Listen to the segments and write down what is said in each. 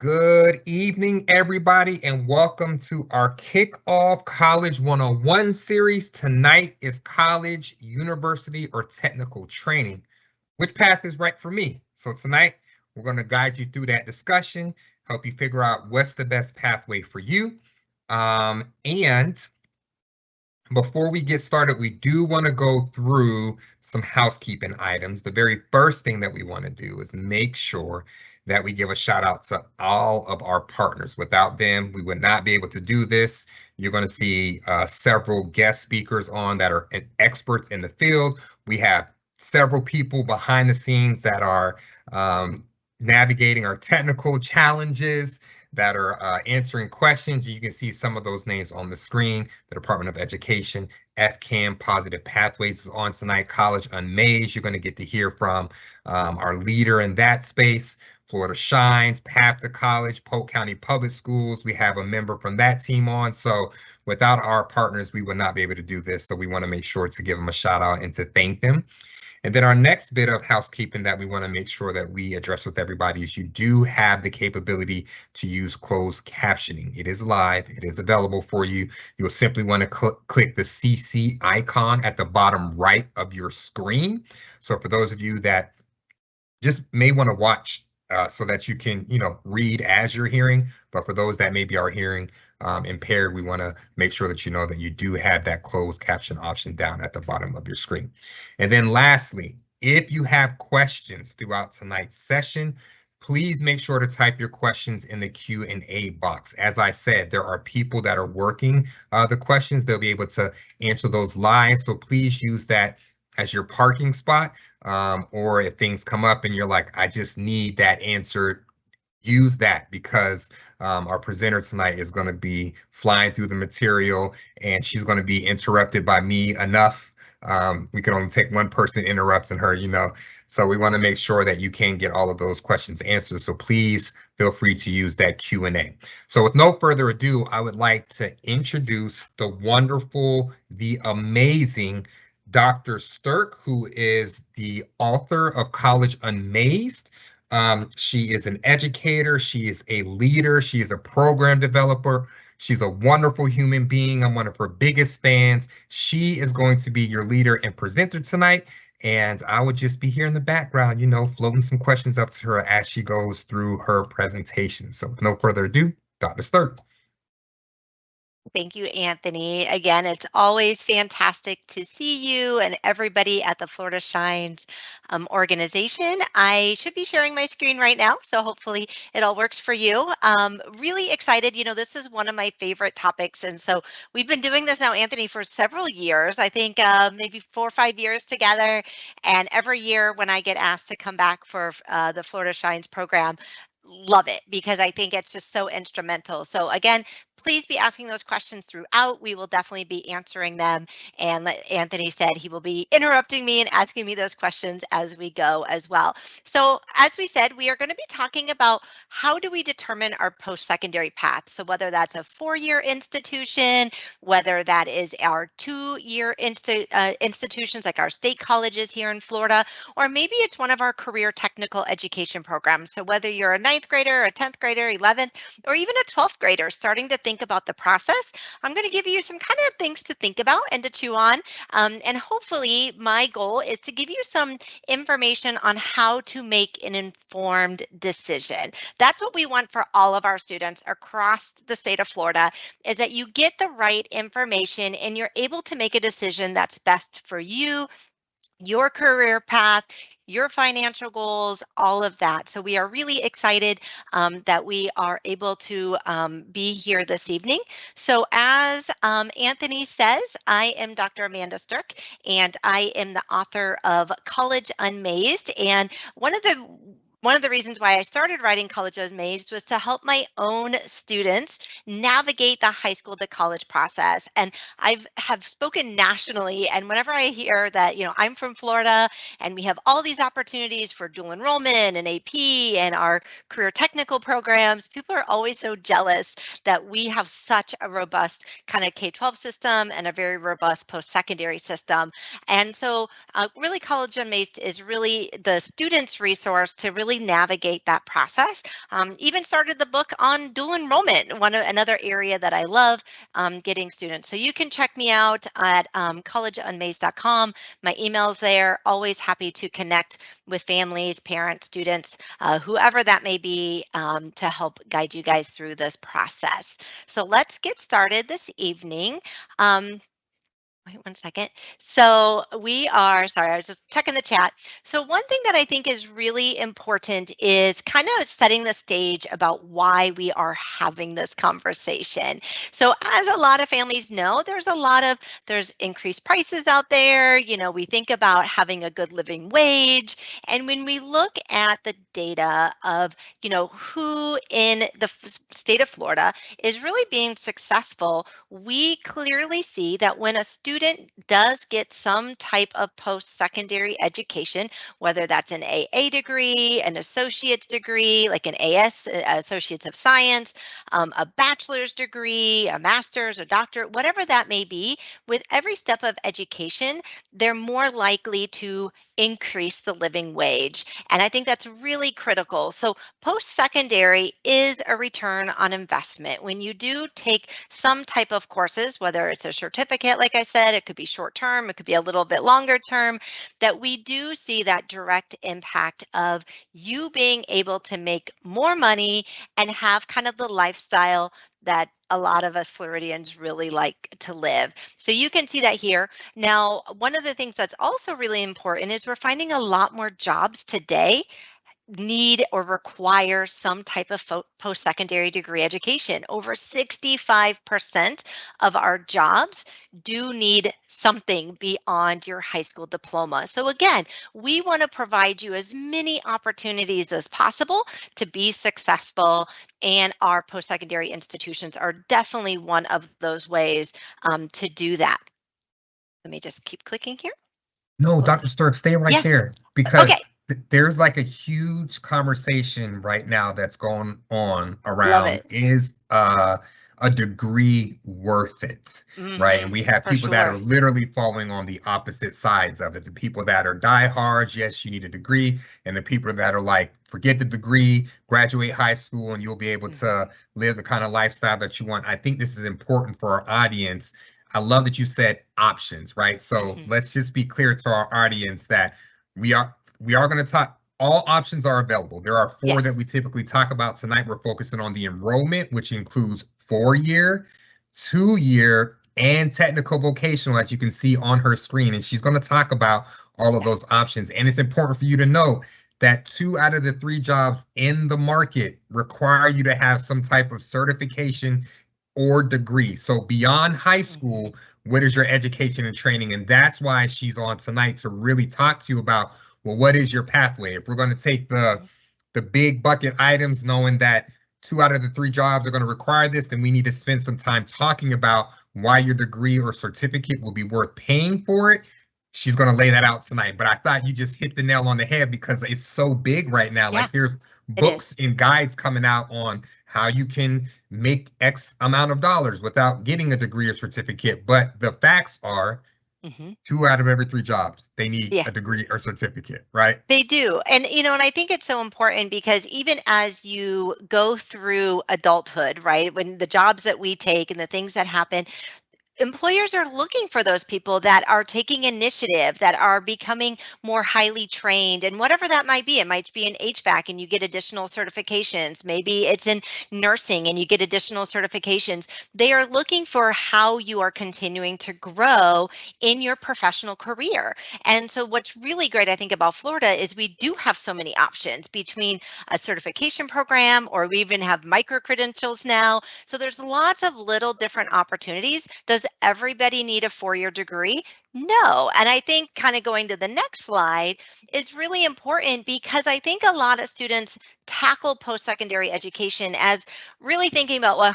Good evening, everybody, and welcome to our Kickoff College 101 series. Tonight is college, university, or technical training. Which path is right for me? So tonight, we're going to guide you through that discussion, help you figure out what's the best pathway for you. And before we get started, we do want to go through some housekeeping items. The very first thing that we want to do is make sure that we give a shout out to all of our partners. Without them, we would not be able to do this. You're going to see several guest speakers on that are experts in the field. We have several people behind the scenes that are navigating our technical challenges, that are answering questions. You can see some of those names on the screen. The Department of Education, FCAM, Positive Pathways is on tonight. College Unmazed, you're going to get to hear from our leader in that space. Florida Shines, Path to College, Polk County Public Schools. We have a member from that team on. So without our partners, we would not be able to do this. So we want to make sure to give them a shout out and to thank them. And then our next bit of housekeeping that we want to make sure that we address with everybody is you do have the capability to use closed captioning. It is live. It is available for you. You'll simply want to click the CC icon at the bottom right of your screen. So for those of you that just may want to watch so that you can, read as you're hearing. But for those that maybe are hearing impaired, we want to make sure that you know that you do have that closed caption option down at the bottom of your screen. And then lastly, if you have questions throughout tonight's session, please make sure to type your questions in the Q&A box. As I said, there are people that are working the questions. They'll be able to answer those live. So please use that as your parking spot, or if things come up and you're like, I just need that answered, use that, because our presenter tonight is going to be flying through the material and she's going to be interrupted by me enough. We can only take one person interrupting her, so we want to make sure that you can get all of those questions answered. So please feel free to use that Q&A. So with no further ado, I would like to introduce the wonderful, the amazing Dr. Stirk, who is the author of College Unmazed. She is an educator. She is a leader. She is a program developer. She's a wonderful human being. I'm one of her biggest fans. She is going to be your leader and presenter tonight. And I would just be here in the background, floating some questions up to her as she goes through her presentation. So with no further ado, Dr. Stirk. Thank you, Anthony. Again, it's always fantastic to see you and everybody at the Florida Shines organization. I should be sharing my screen right now, so hopefully it all works for you. Really excited. This is one of my favorite topics. And so we've been doing this now, Anthony, for several years. I think maybe 4 or 5 years together. And every year when I get asked to come back for the Florida Shines program, love it, because I think it's just so instrumental. So again, please be asking those questions throughout. We will definitely be answering them. And like Anthony said, he will be interrupting me and asking me those questions as we go as well. So as we said, we are going to be talking about how do we determine our post-secondary path. So whether that's a 4-year institution, whether that is our 2-year institutions like our state colleges here in Florida, or maybe it's one of our career technical education programs. So whether you're a 9th grader, a 10th grader, 11th, or even a 12th grader starting to think about the process, I'm going to give you some kind of things to think about and to chew on. And hopefully my goal is to give you some information on how to make an informed decision. That's what we want for all of our students across the state of Florida, is that you get the right information and you're able to make a decision that's best for you, your career path, your financial goals, all of that. So we are really excited that we are able to be here this evening. So as Anthony says, I am Dr. Amanda Stirk, and I am the author of College Unmazed. And one of the reasons why I started writing College Unmazed was to help my own students navigate the high school to college process. And I have spoken nationally, and whenever I hear that, I'm from Florida and we have all these opportunities for dual enrollment and AP and our career technical programs, people are always so jealous that we have such a robust kind of K-12 system and a very robust post-secondary system. And so really College Unmazed is really the students' resource to really really navigate that process. Even started the book on dual enrollment, another area that I love getting students. So you can check me out at collegeunmazed.com. My email's there. Always happy to connect with families, parents, students, whoever that may be, to help guide you guys through this process. So let's get started this evening. Wait 1 second. So sorry, I was just checking the chat. So one thing that I think is really important is kind of setting the stage about why we are having this conversation. So as a lot of families know, there's increased prices out there. We think about having a good living wage. And when we look at the data of, who in the state of Florida is really being successful, we clearly see that when a student does get some type of post-secondary education, whether that's an AA degree, an associate's degree, like an Associates of Science, a bachelor's degree, a master's, a doctorate, whatever that may be, with every step of education, they're more likely to increase the living wage. And I think that's really critical. So post-secondary is a return on investment. When you do take some type of courses, whether it's a certificate, like I said, it could be short term, it could be a little bit longer term, that we do see that direct impact of you being able to make more money and have kind of the lifestyle that a lot of us Floridians really like to live. So you can see that here. Now, one of the things that's also really important is we're finding a lot more jobs today need or require some type of post-secondary degree education. Over 65% of our jobs do need something beyond your high school diploma. So again, we want to provide you as many opportunities as possible to be successful, and our post-secondary institutions are definitely one of those ways to do that. Let me just keep clicking here. No, Hold on. Dr. Sturck, stay right Yes. there Okay. because there's like a huge conversation right now that's going on Love around it. is a degree worth it, right? And we have For people that are sure. literally falling on the opposite sides of it. The people that are diehards, yes, you need a degree, and the people that are like, forget the degree, graduate high school, and you'll be able to live the kind of lifestyle that you want. I think this is important for our audience. I love that you said options, right? So let's just be clear to our audience that we are going to talk. All options are available. There are four that Yes. we typically talk about tonight. We're focusing on the enrollment, which includes 4-year, 2-year, and technical vocational, as you can see on her screen. And she's going to talk about all of those options. And it's important for you to know that 2 out of the 3 jobs in the market require you to have some type of certification or degree. So beyond high school, what is your education and training? And that's why she's on tonight to really talk to you about, well, what is your pathway? If we're going to take the big bucket items, knowing that 2 out of the 3 jobs are going to require this, then we need to spend some time talking about why your degree or certificate will be worth paying for it. She's going to lay that out tonight. But I thought you just hit the nail on the head because it's so big right now. Yeah, Like there's it books is. and guides coming out on how you can make X amount of dollars without getting a degree or certificate. But the facts are 2 out of every 3 jobs, they need Yeah. a degree or certificate, right? They do. And I think it's so important because even as you go through adulthood, right, when the jobs that we take and the things that happen, employers are looking for those people that are taking initiative, that are becoming more highly trained, and whatever that might be. It might be in HVAC and you get additional certifications. Maybe it's in nursing and you get additional certifications. They are looking for how you are continuing to grow in your professional career. And so what's really great, I think, about Florida is we do have so many options between a certification program, or we even have micro credentials now. So there's lots of little different opportunities. Does everybody need a 4-year degree? No. And I think kind of going to the next slide is really important because I think a lot of students tackle post-secondary education as really thinking about, well,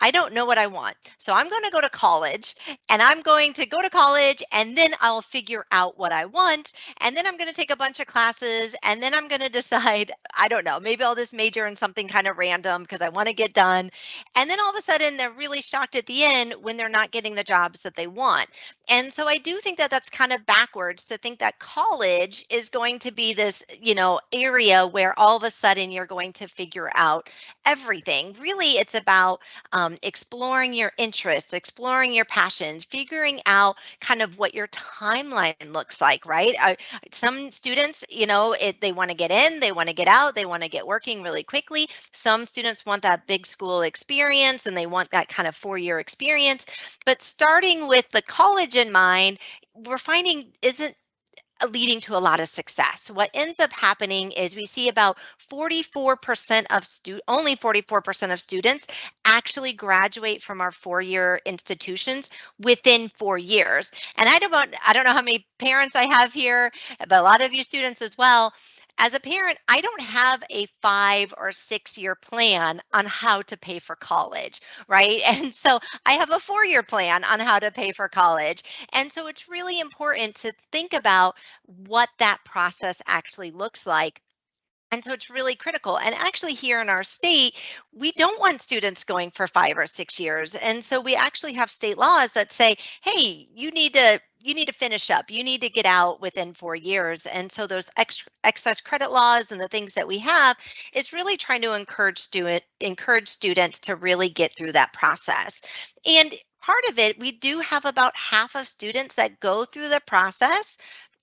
I don't know what I want. So I'm going to go to college, and I'm going to go to college and then I'll figure out what I want. And then I'm going to take a bunch of classes, and then I'm going to decide, I don't know, maybe I'll just major in something kind of random because I want to get done. And then all of a sudden they're really shocked at the end when they're not getting the jobs that they want. And so so I do think that that's kind of backwards to think that college is going to be this, area where all of a sudden you're going to figure out everything. Really, it's about exploring your interests, exploring your passions, figuring out kind of what your timeline looks like, right? Some students, they want to get in, they want to get out, they want to get working really quickly. Some students want that big school experience and they want that kind of 4-year experience. But starting with the college in mind, we're finding isn't leading to a lot of success. What ends up happening is we see about 44% of only 44% of students actually graduate from our 4-year institutions within 4 years. And I don't know how many parents I have here, but a lot of you students as well. As a parent, I don't have a 5 or 6 year plan on how to pay for college, right? And so I have a 4-year plan on how to pay for college. And so it's really important to think about what that process actually looks like. And so it's really critical. And actually, here in our state, we don't want students going for 5 or 6 years. And so we actually have state laws that say, hey, you need to finish up. You need to get out within 4 years. And so those excess credit laws and the things that we have is really trying to encourage students to really get through that process. And part of it, we do have about half of students that go through the process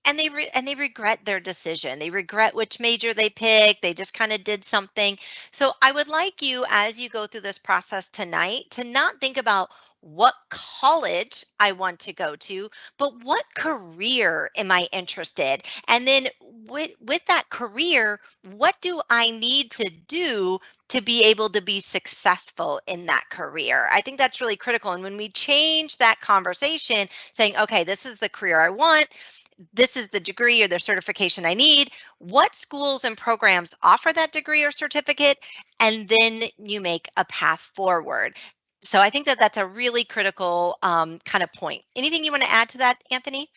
and they regret their decision. They regret which major they picked. They just kind of did something. So I would like you, as you go through this process tonight, to not think about what college I want to go to, but what career am I interested? And then with that career, what do I need to do to be able to be successful in that career? I think that's really critical. And when we change that conversation, saying, okay, this is the career I want, this is the degree or the certification I need, what schools and programs offer that degree or certificate, and then you make a path forward. So I think that that's a really critical kind of point. Anything you want to add to that, Anthony?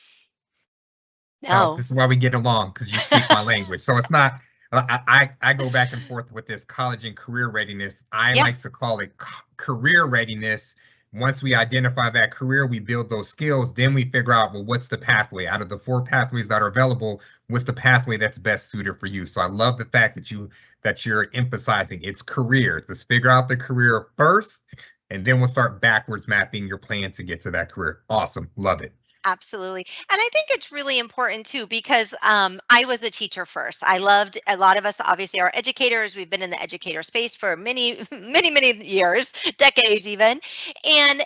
No, No. this is why we get along because you speak my language. So it's not. I go back and forth with this college and career readiness. I Yeah, like to call it career readiness. Once we identify that career, we build those skills. Then we figure out, well, what's the pathway out of the 4 pathways that are available? What's the pathway that's best suited for you? So I love the fact that you're emphasizing it's career. Let's figure out the career first, and then we'll start backwards mapping your plan to get to that career. Awesome, love it. absolutely. And I think it's really important too, because I was a teacher first. I loved, a lot of us obviously are educators. We've been in the educator space for many, many years, decades even. And,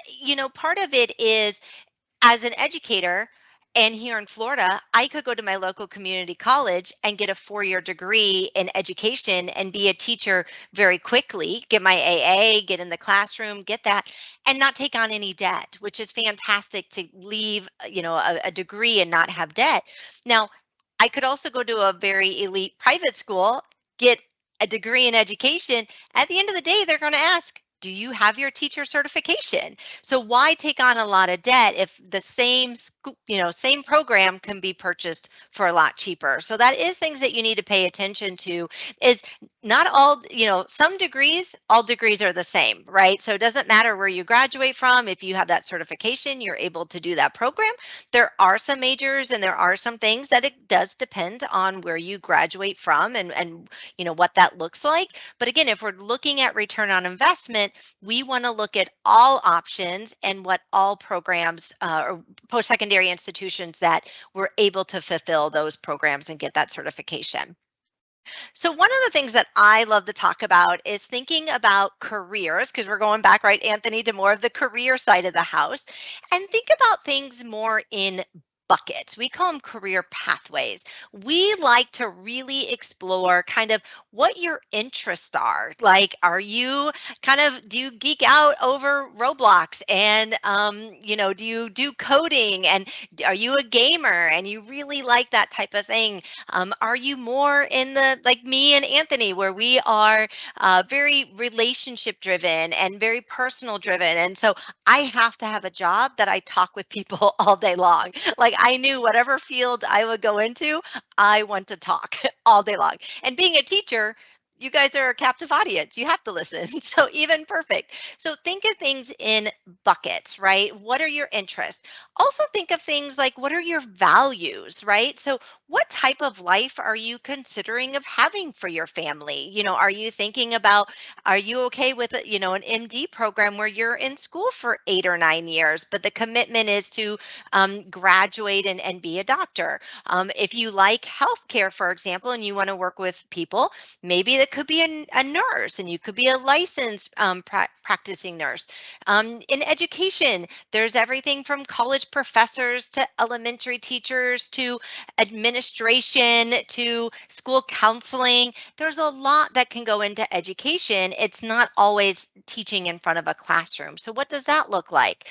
part of it is, as an educator, and here in Florida, I could go to my local community college and get a 4-year degree in education and be a teacher very quickly, get my AA, get in the classroom, get that, and not take on any debt, which is fantastic to leave, a degree and not have debt. Now, I could also go to a very elite private school, get a degree in education. At the end of the day, they're going to ask, do you have your teacher certification? So why take on a lot of debt if the same same program can be purchased for a lot cheaper? So that is things that you need to pay attention to. Is not all, all degrees are the same, right? So it doesn't matter where you graduate from. If you have that certification, you're able to do that program. There are some majors and there are some things that it does depend on where you graduate from and what that looks like. But again, if we're looking at return on investment, we want to look at all options and what all programs or post-secondary institutions that were able to fulfill those programs and get that certification. So one of the things that I love to talk about is thinking about careers, because we're going back, right, Anthony, to more of the career side of the house, and think about things more in buckets. We call them career pathways. We like to really explore kind of what your interests are. Like, do you geek out over Roblox and, do you do coding, and are you a gamer and you really like that type of thing? Are you more in the, like me and Anthony, where we are very relationship driven and very personal driven? And so I have to have a job that I talk with people all day long. Like, I knew whatever field I would go into, I want to talk all day long. And being a teacher, you guys are a captive audience. You have to listen. So even perfect. So think of things in buckets, right? What are your interests? Also think of things like what are your values, right? So what type of life are you considering of having for your family? Are you thinking about, are you okay with, an MD program where you're in school for 8 or 9 years, but the commitment is to graduate and be a doctor? If you like healthcare, for example, and you want to work with people, maybe that could be a nurse and you could be a licensed practicing nurse. In education, there's everything from college professors to elementary teachers to administration to school counseling. There's a lot that can go into education. It's not always teaching in front of a classroom. So what does that look like?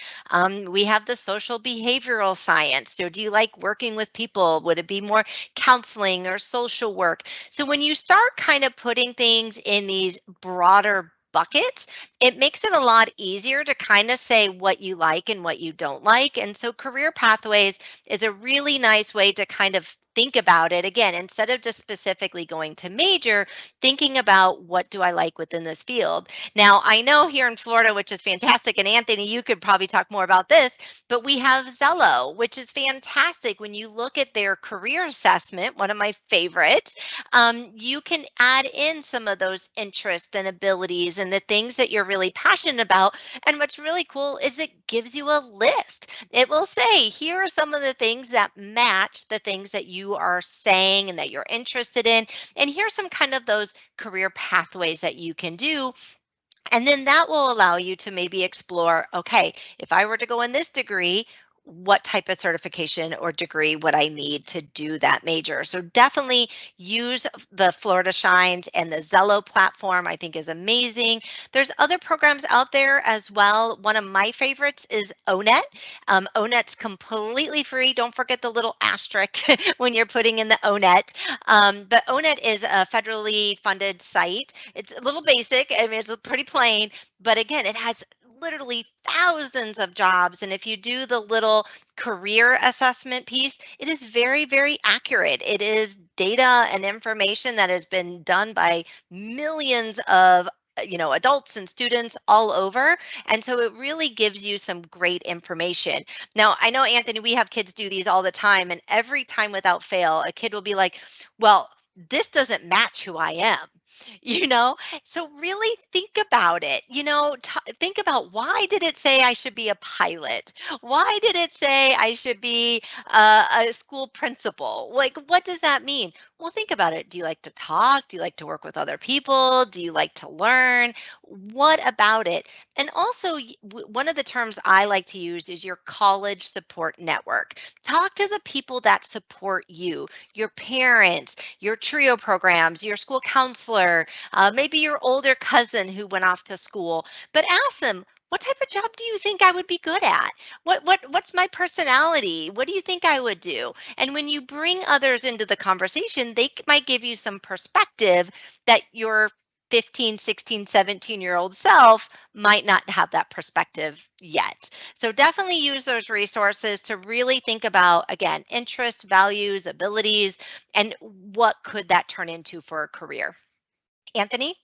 We have the social behavioral science. So do you like working with people? Would it be more counseling or social work? So when you start kind of putting things in these broader buckets, it makes it a lot easier to kind of say what you like and what you don't like. And so career pathways is a really nice way to kind of think about it. Again, instead of just specifically going to major, thinking about what do I like within this field. Now, I know here in Florida, which is fantastic, and Anthony, you could probably talk more about this, but we have Zello, which is fantastic. When you look at their career assessment, one of my favorites, you can add in some of those interests and abilities and the things that you're really passionate about. And what's really cool is it gives you a list. It will say, here are some of the things that match the things that you are saying and that you're interested in. And here's some kind of those career pathways that you can do. And then that will allow you to maybe explore, okay, if I were to go in this degree, what type of certification or degree would I need to do that major? So definitely use the Florida Shines, and the Zello platform, I think, is amazing. There's other programs out there as well. One of my favorites is ONET. ONET's completely free. Don't forget the little asterisk when you're putting in the ONET. But ONET is a federally funded site. It's a little basic. I mean, it's pretty plain, but again, it has literally thousands of jobs. And if you do the little career assessment piece, it is very, very accurate. It is data and information that has been done by millions of adults and students all over. And so it really gives you some great information. Now, I know, Anthony, we have kids do these all the time, and every time without fail, a kid will be like, well, this doesn't match who I am. you know so really think about it. Think about, why did it say I should be a pilot? Why did it say I should be a school principal? Like, what does that mean? Well, think about it. Do you like to talk? Do you like to work with other people? Do you like to learn? What about it? And also, one of the terms I like to use is your college support network. Talk to the people that support you, your parents, your TRIO programs, your school counselor, maybe your older cousin who went off to school, but ask them, what type of job do you think I would be good at? What's my personality? What do you think I would do? And when you bring others into the conversation, they might give you some perspective that your 15, 16, 17-year-old self might not have that perspective yet. So definitely use those resources to really think about, again, interests, values, abilities, and what could that turn into for a career. Anthony?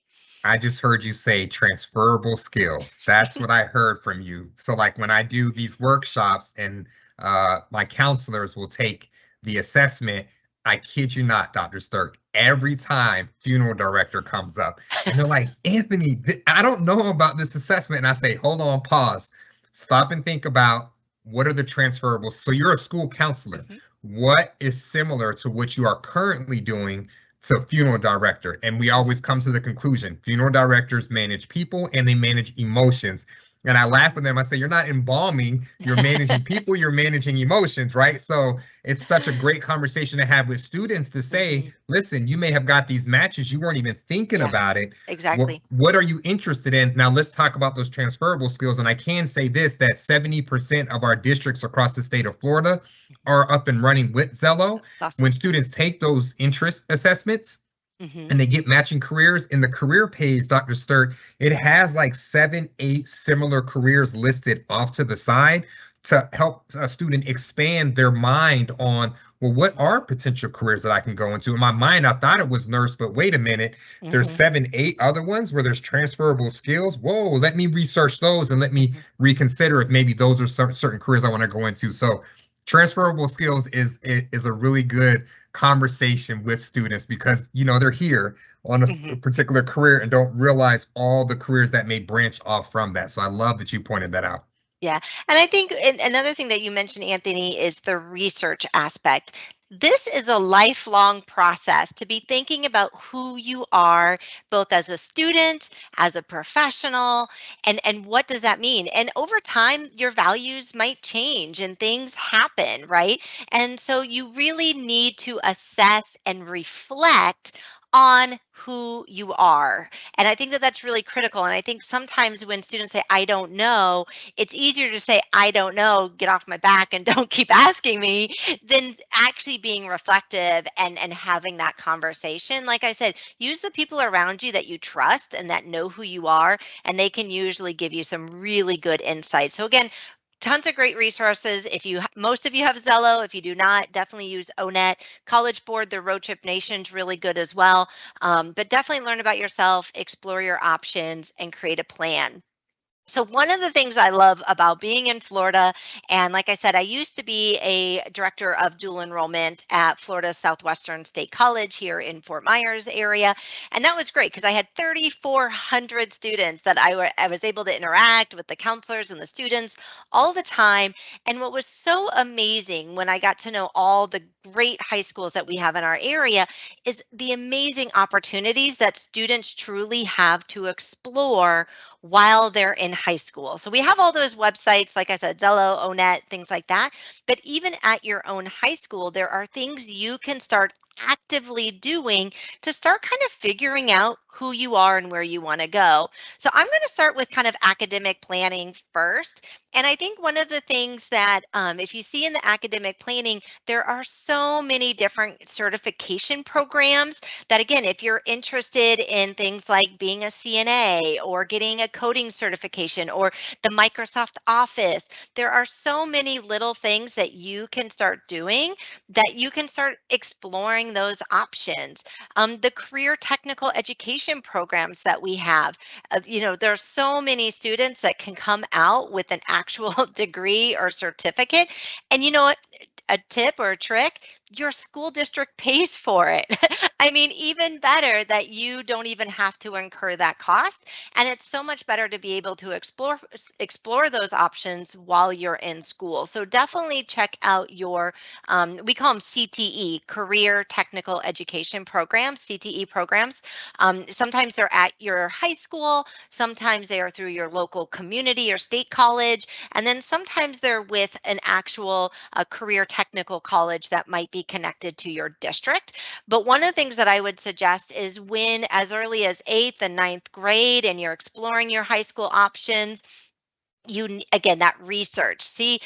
I just heard you say transferable skills. That's what I heard from you. So like when I do these workshops and my counselors will take the assessment, I kid you not, Dr. Stirk, every time funeral director comes up and they're like, Anthony, I don't know about this assessment. And I say, hold on, pause, stop and think about what are the transferables. So you're a school counselor. Mhm. What is similar to what you are currently doing to funeral director? And we always come to the conclusion, funeral directors manage people and they manage emotions. And I laugh with them. I say, you're not embalming, you're managing people, you're managing emotions, right? So it's such a great conversation to have with students to say, Mhm. listen, you may have got these matches, you weren't even thinking Yeah, about it. exactly. What are you interested in? Now let's talk about those transferable skills. And I can say this, that 70% of our districts across the state of Florida Mhm. are up and running with Zello. When Awesome. students take those interest assessments, Mhm. and they get matching careers. In the career page, Dr. Sturt, it has like 7, 8 similar careers listed off to the side. to help a student expand their mind on, well, what are potential careers that I can go into? In my mind, I thought it was nurse, but wait a minute, there's Mhm, 7, 8 other ones where there's transferable skills. Whoa, let me research those and let me mhm, reconsider if maybe those are certain careers I want to go into. So transferable skills is a really good conversation with students because they're here on a mhm. particular career and don't realize all the careers that may branch off from that. So I love that you pointed that out. Yeah. And I think another thing that you mentioned, Anthony, is the research aspect. This is a lifelong process to be thinking about who you are, both as a student, as a professional, and what does that mean? And over time, your values might change and things happen, right? And so you really need to assess and reflect on who you are. And I think that that's really critical. And I think sometimes when students say, I don't know, it's easier to say, I don't know, get off my back and don't keep asking me, than actually being reflective and having that conversation. Like I said, use the people around you that you trust and that know who you are, and they can usually give you some really good insight. So again, tons of great resources. If you most of you have Zello, if you do not, definitely use ONET. College Board, the Road Trip Nation's really good as well. But definitely learn about yourself, explore your options, and create a plan. So one of the things I love about being in Florida, and like I said, I used to be a director of dual enrollment at Florida Southwestern State College here in Fort Myers area, and that was great because I had 3,400 students that I was able to interact with the counselors and the students all the time. And what was so amazing when I got to know all the great high schools that we have in our area is the amazing opportunities that students truly have to explore while they're in high school. So we have all those websites, like I said, Zello, Onet, things like that. But even at your own high school, there are things you can start actively doing to start kind of figuring out who you are and where you want to go. So I'm going to start with kind of academic planning first. And I think one of the things that, if you see in the academic planning, there are so many different certification programs that, again, if you're interested in things like being a CNA or getting a coding certification or the Microsoft Office, there are so many little things that you can start doing that you can start exploring those options. The career technical education programs that we have, there are so many students that can come out with an actual degree or certificate. And you know what? A tip or a trick, your school district pays for it. I mean, even better that you don't even have to incur that cost. And it's so much better to be able to explore those options while you're in school. So definitely check out your, we call them CTE, Career Technical Education Programs, CTE programs. Sometimes they're at your high school, sometimes they are through your local community or state college, and then sometimes they're with an actual career technical college that might be connected to your district. But one of the things that I would suggest is when as early as eighth and ninth grade and you're exploring your high school options, again, that research, see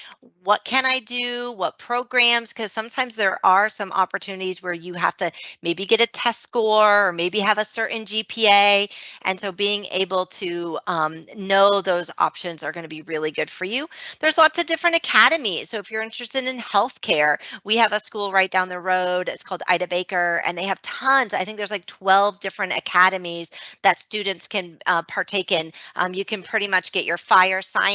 what can I do, what programs, because sometimes there are some opportunities where you have to maybe get a test score or maybe have a certain GPA. And so being able to know those options are going to be really good for you. There's lots of different academies. So if you're interested in healthcare, we have a school right down the road. It's called Ida Baker, and they have tons. I think there's like 12 different academies that students can partake in. You can pretty much get your fire science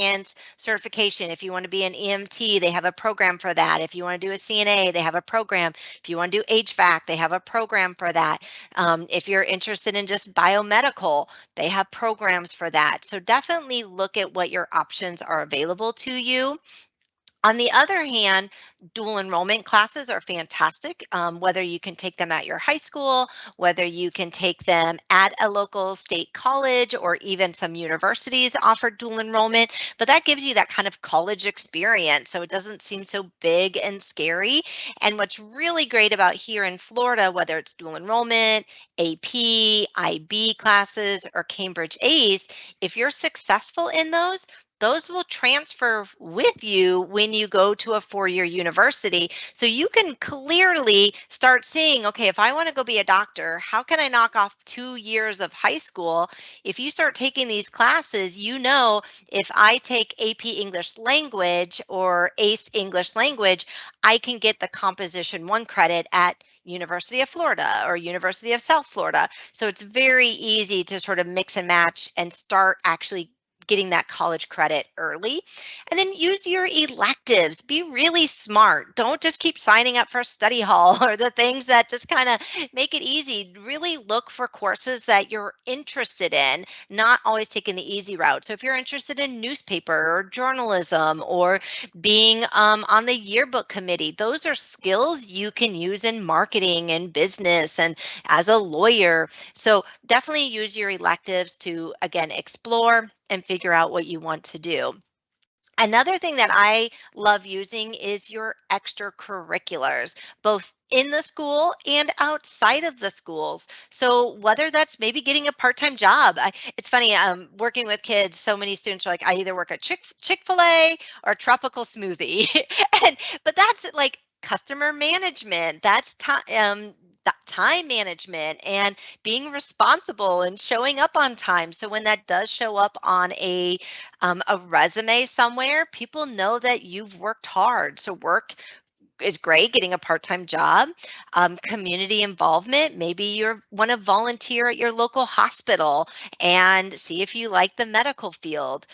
certification. If you want to be an EMT, they have a program for that. If you want to do a CNA, they have a program. If you want to do HVAC, they have a program for that. If you're interested in just biomedical, they have programs for that. So definitely look at what your options are available to you. On the other hand, dual enrollment classes are fantastic, whether you can take them at your high school, whether you can take them at a local state college, or even some universities offer dual enrollment. But that gives you that kind of college experience, so it doesn't seem so big and scary. And what's really great about here in Florida, whether it's dual enrollment, AP, IB classes, or Cambridge ACE, if you're successful in those, those will transfer with you when you go to a 4-year university. So you can clearly start seeing, okay, if I want to go be a doctor, how can I knock off 2 years of high school? If you start taking these classes, you know, if I take AP English Language or ACE English Language, I can get the Composition 1 credit at University of Florida or University of South Florida. So it's very easy to sort of mix and match and start actually getting that college credit early. And then use your electives. Be really smart. Don't just keep signing up for study hall or the things that just kind of make it easy. Really look for courses that you're interested in, not always taking the easy route. So if you're interested in newspaper or journalism or being on the yearbook committee, those are skills you can use in marketing and business and as a lawyer. So definitely use your electives to, again, explore and figure out what you want to do. Another thing that I love using is your extracurriculars, both in the school and outside of the schools. So whether that's maybe getting a part-time job, it's funny, working with kids, so many students are like, I either work at Chick-fil-A or Tropical Smoothie. But that's like customer management, that's time management and being responsible and showing up on time. So when that does show up on a resume somewhere, people know that you've worked hard. So work is great, getting a part-time job. Community involvement, maybe you want to volunteer at your local hospital and see if you like the medical field.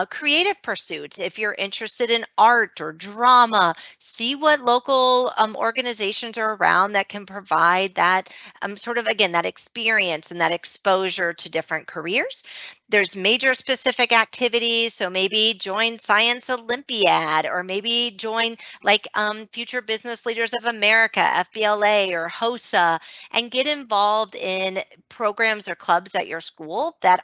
Creative pursuits, if you're interested in art or drama, see what local organizations are around that can provide that sort of, again, that experience and that exposure to different careers. There's major specific activities, so maybe join Science Olympiad or maybe join like Future Business Leaders of America, FBLA or HOSA, and get involved in programs or clubs at your school that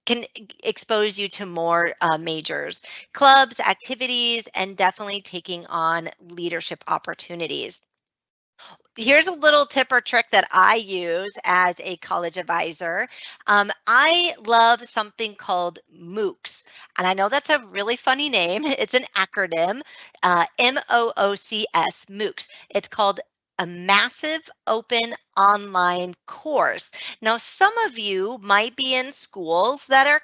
can expose you to more majors, clubs, activities, and definitely taking on leadership opportunities. Here's a little tip or trick that I use as a college advisor. I love something called MOOCs. And I know that's a really funny name. It's an acronym, MOOCs, MOOCs. It's called a massive open online course. Now, some of you might be in schools that are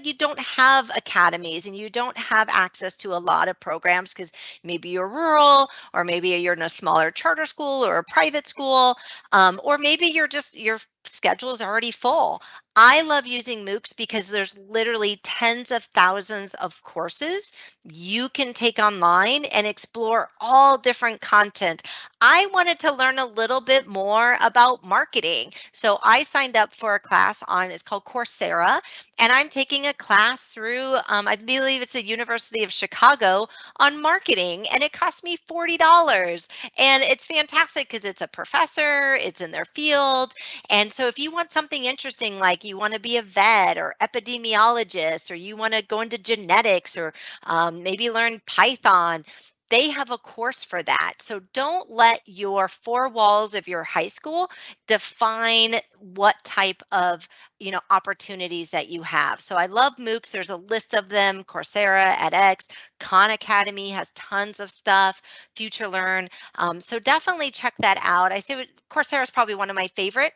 you don't have academies and you don't have access to a lot of programs because maybe you're rural, or maybe you're in a smaller charter school or a private school, or maybe your schedule is already full. I love using MOOCs because there's literally tens of thousands of courses you can take online and explore all different content. I wanted to learn a little bit more about marketing. So I signed up for a class it's called Coursera, and I'm taking a class through, I believe it's the University of Chicago on marketing, and it cost me $40. And it's fantastic because it's a professor, it's in their field. And so if you want something interesting, like you want to be a vet or epidemiologist, or you want to go into genetics or maybe learn Python, they have a course for that. So don't let your four walls of your high school define what type of opportunities that you have. So I love MOOCs. There's a list of them: Coursera, edX, Khan Academy has tons of stuff, FutureLearn. So definitely check that out. I say Coursera is probably one of my favorite,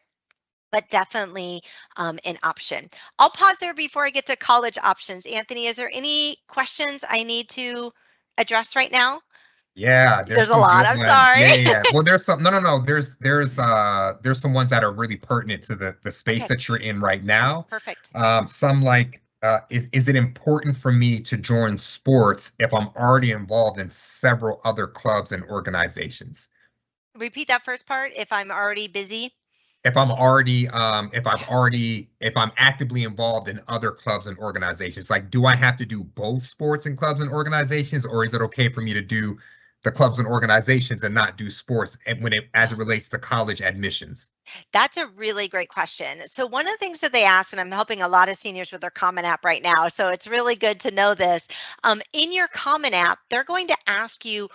but definitely an option. I'll pause there before I get to college options. Anthony, is there any questions I need to address right now? Yeah, there's There's a some lot. good I'm ones. sorry. Yeah. Well, there's some, no. There's some ones that are really pertinent to the space Okay, that you're in right now. perfect. Some like, is it important for me to join sports if I'm already involved in several other clubs and organizations? Repeat that first part. If I'm already busy. If I'm already, if I'm actively involved in other clubs and organizations, like, do I have to do both sports and clubs and organizations, or is it okay for me to do the clubs and organizations and not do sports as it relates to college admissions? That's a really great question. So one of the things that they ask, and I'm helping a lot of seniors with their Common App right now, so it's really good to know this. In your Common App, they're going to ask you,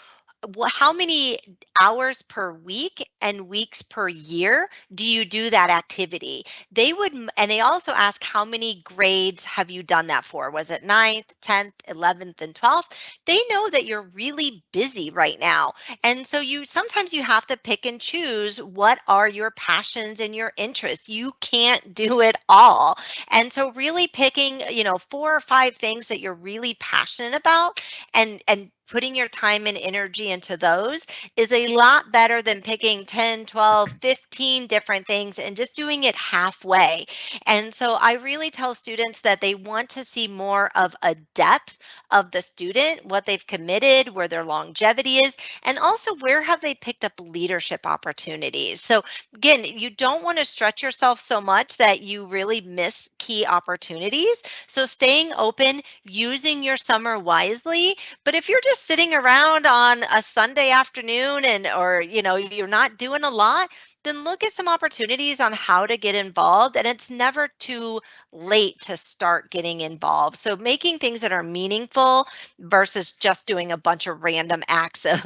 how many hours per week and weeks per year do you do that activity? And they also ask how many grades have you done that for? Was it 9th, 10th, 11th, and 12th? They know that you're really busy right now. And so sometimes you have to pick and choose what are your passions and your interests. You can't do it all. And so really picking, 4 or 5 things that you're really passionate about and putting your time and energy into those is a lot better than picking 10, 12, 15 different things and just doing it halfway. And so I really tell students that they want to see more of a depth of the student, what they've committed, where their longevity is, and also where have they picked up leadership opportunities. So again, you don't want to stretch yourself so much that you really miss key opportunities. So staying open, using your summer wisely. But if you're just sitting around on a Sunday afternoon or you're not doing a lot, then look at some opportunities on how to get involved. And it's never too late to start getting involved. So making things that are meaningful versus just doing a bunch of random acts of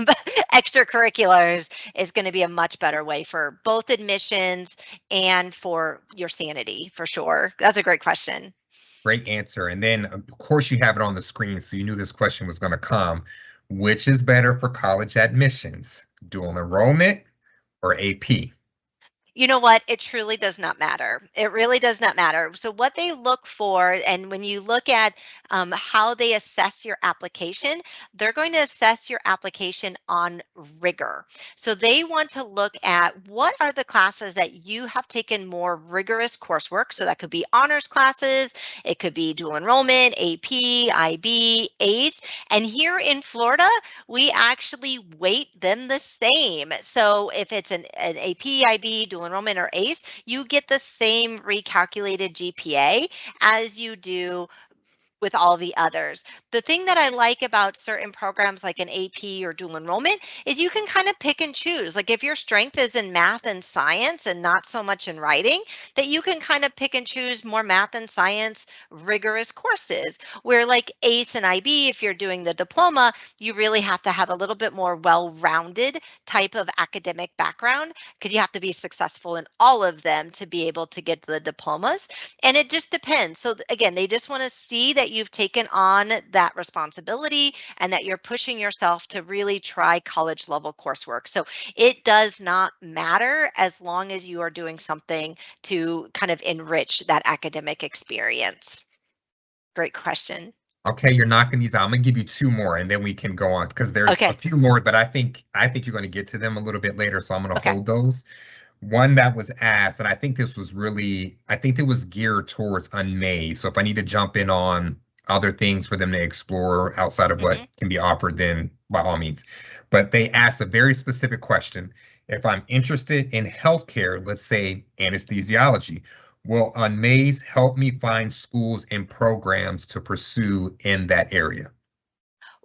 extracurriculars is going to be a much better way for both admissions and for your sanity, for sure. That's a great question. Great answer. And then, of course, you have it on the screen, so you knew this question was going to come. Which is better for college admissions, dual enrollment or AP? You know what? It truly does not matter. It really does not matter. So, what they look for, and when you look at how they assess your application, they're going to assess your application on rigor. So, they want to look at what are the classes that you have taken more rigorous coursework. So, that could be honors classes, it could be dual enrollment, AP, IB, ACE. And here in Florida, we actually weight them the same. So, if it's an AP, IB, dual enrollment, or ACE, you get the same recalculated GPA as you do with all the others. The thing that I like about certain programs like an AP or dual enrollment is you can kind of pick and choose. Like if your strength is in math and science and not so much in writing, that you can kind of pick and choose more math and science rigorous courses. Where like ACE and IB, if you're doing the diploma, you really have to have a little bit more well-rounded type of academic background because you have to be successful in all of them to be able to get the diplomas. And it just depends. So again, they just want to see that you've taken on that responsibility and that you're pushing yourself to really try college level coursework. So it does not matter as long as you are doing something to kind of enrich that academic experience. Great question. Okay, you're knocking these out. I'm gonna give you two more, and then we can go on because there's a Okay. few more, but I think you're gonna get to them a little bit later, so I'm gonna Okay. hold those. One that was asked, and I think it was geared towards unmazed. So if I need to jump in on other things for them to explore outside of hmm what can be offered, then by all means. But they asked a very specific question. If I'm interested in healthcare, let's say anesthesiology, will unmazed help me find schools and programs to pursue in that area?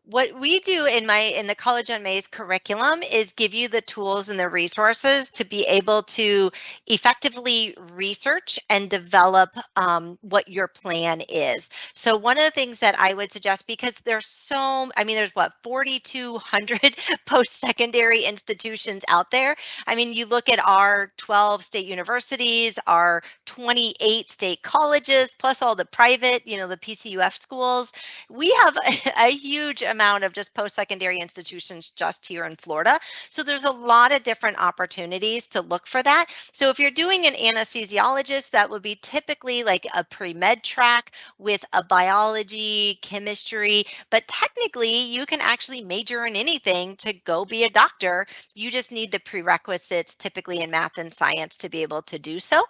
What we do in the College on Maze curriculum is give you the tools and the resources to be able to effectively research and develop what your plan is. So one of the things that I would suggest, because there's what, 4,200 post-secondary institutions out there. I mean, you look at our 12 state universities, our 28 state colleges, plus all the private, the PCUF schools. We have a huge amount of just post-secondary institutions just here in Florida. So there's a lot of different opportunities to look for that. So if you're doing an anesthesiologist, that would be typically like a pre-med track with a biology, chemistry, but technically you can actually major in anything to go be a doctor. You just need the prerequisites typically in math and science to be able to do so.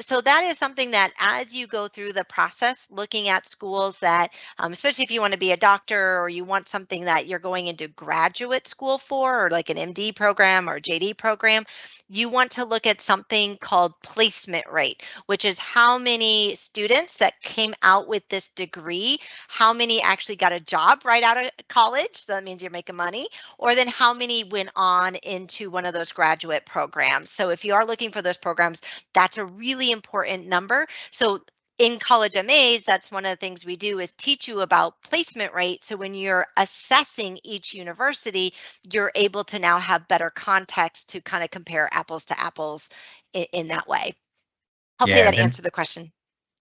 So that is something that as you go through the process, looking at schools that especially if you want to be a doctor or you want something that you're going into graduate school for, or like an MD program or JD program, you want to look at something called placement rate, which is how many students that came out with this degree, how many actually got a job right out of college. So that means you're making money, or then how many went on into one of those graduate programs. So if you are looking for those programs, that's a really important number. So in college MAs, that's one of the things we do is teach you about placement rate. So when you're assessing each university, you're able to now have better context to kind of compare apples to apples in that way. Hopefully Yeah, that and then answered the question.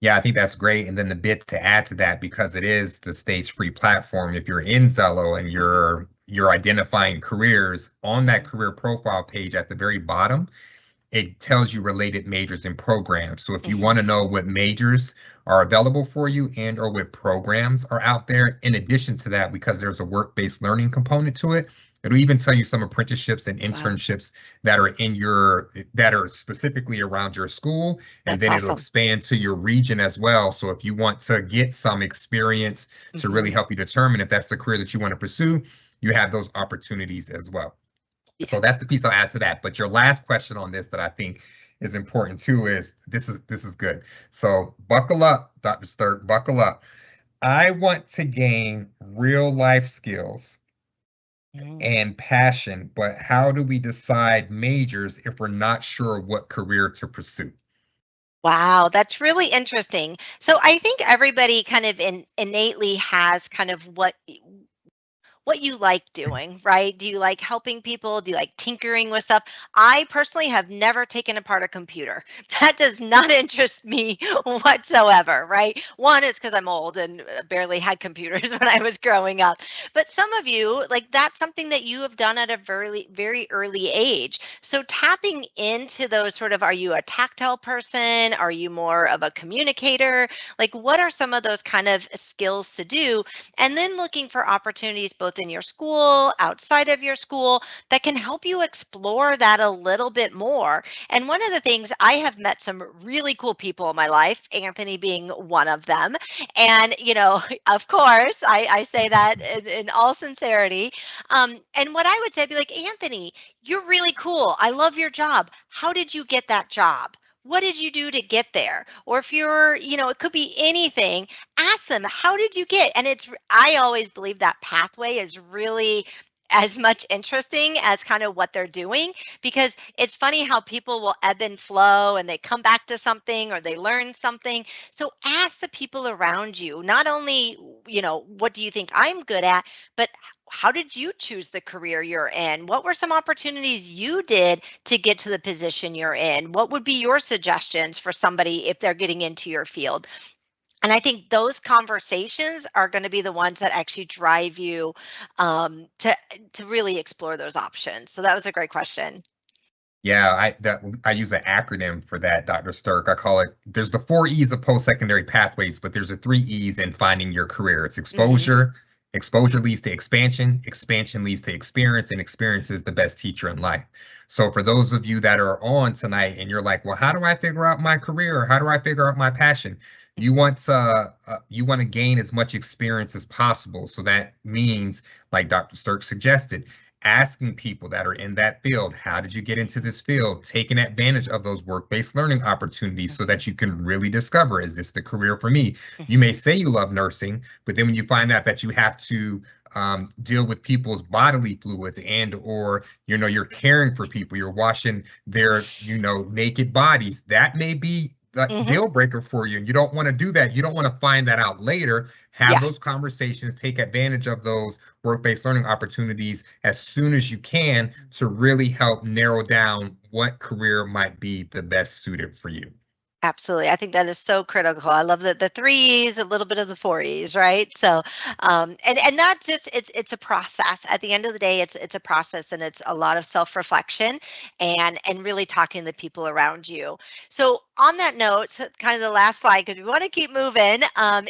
yeah, I think that's great. And then the bit to add to that, because it is the state's free platform, if you're in Zello and Mhm, you're identifying careers on that mhm, career profile page at the very bottom, it tells you related majors and programs. So if you want mhm. to know what majors are available for you and or what programs are out there, in addition to that, because there's a work-based learning component to it, it'll even tell you some apprenticeships and Wow, internships that are in your that are specifically around your school, and that's then it'll awesome. expand to your region as well. So if you want to get some experience to really Mhm. help you determine if that's the career that you want to pursue, you have those opportunities as well. Yeah. So that's the piece I'll add to that. But your last question on this that I think is important too is this is good. So buckle up, Dr. Sturk, buckle up. I want to gain real life skills Mm. and passion, but how do we decide majors if we're not sure what career to pursue? Wow, that's really interesting. So I think everybody kind of innately has kind of what you like doing, right? Do you like helping people? Do you like tinkering with stuff? I personally have never taken apart a computer. That does not interest me whatsoever, right? One is because I'm old and barely had computers when I was growing up. But some of you, like that's something that you have done at a very, very early age. So tapping into those sort of, are you a tactile person? Are you more of a communicator? Like, what are some of those kind of skills to do? And then looking for opportunities both in your school, outside of your school, that can help you explore that a little bit more. And one of the things, I have met some really cool people in my life, Anthony being one of them. And, of course, I say that in all sincerity. And what I would say, I'd be like, Anthony, you're really cool. I love your job. How did you get that job? What did you do to get there? Or if you're, it could be anything, ask them, how did you get? And I always believe that pathway is really as much interesting as kind of what they're doing, because it's funny how people will ebb and flow and they come back to something or they learn something. So ask the people around you, not only, what do you think I'm good at, but how did you choose the career you're in? What were some opportunities you did to get to the position you're in? What would be your suggestions for somebody if they're getting into your field? And I think those conversations are going to be the ones that actually drive you to really explore those options. So that was a great question. Yeah, I use an acronym for that, Dr. Sturk. I call it, there's the four E's of post-secondary pathways, but there's the three E's in finding your career. It's Hmm. exposure, exposure leads to expansion, expansion leads to experience, and experience is the best teacher in life. So for those of you that are on tonight and you're like, well, how do I figure out my career? Or how do I figure out my passion? You want to gain as much experience as possible. So that means, like Dr. Sturk suggested, asking people that are in that field, how did you get into Hmm. this field? Taking advantage of those work-based learning opportunities so Hmm. that you can really discover, is this the career for me? You may Hmm. say you love nursing, but then when you find out that you have to deal with people's bodily fluids and or you're caring for people, you're washing their naked bodies, that may be the Hmm. deal breaker for you, and you don't want to do that. You don't want to find that out later. Have Yeah. those conversations, take advantage of those work-based learning opportunities as soon as you can to really help narrow down what career might be the best suited for you. Absolutely. I think that is so critical. I love the three E's, a little bit of the four E's, right? So, and not just, it's a process. At the end of the day, it's a process, and it's a lot of self-reflection and really talking to the people around you. So on that note, so kind of the last slide, because we want to keep moving,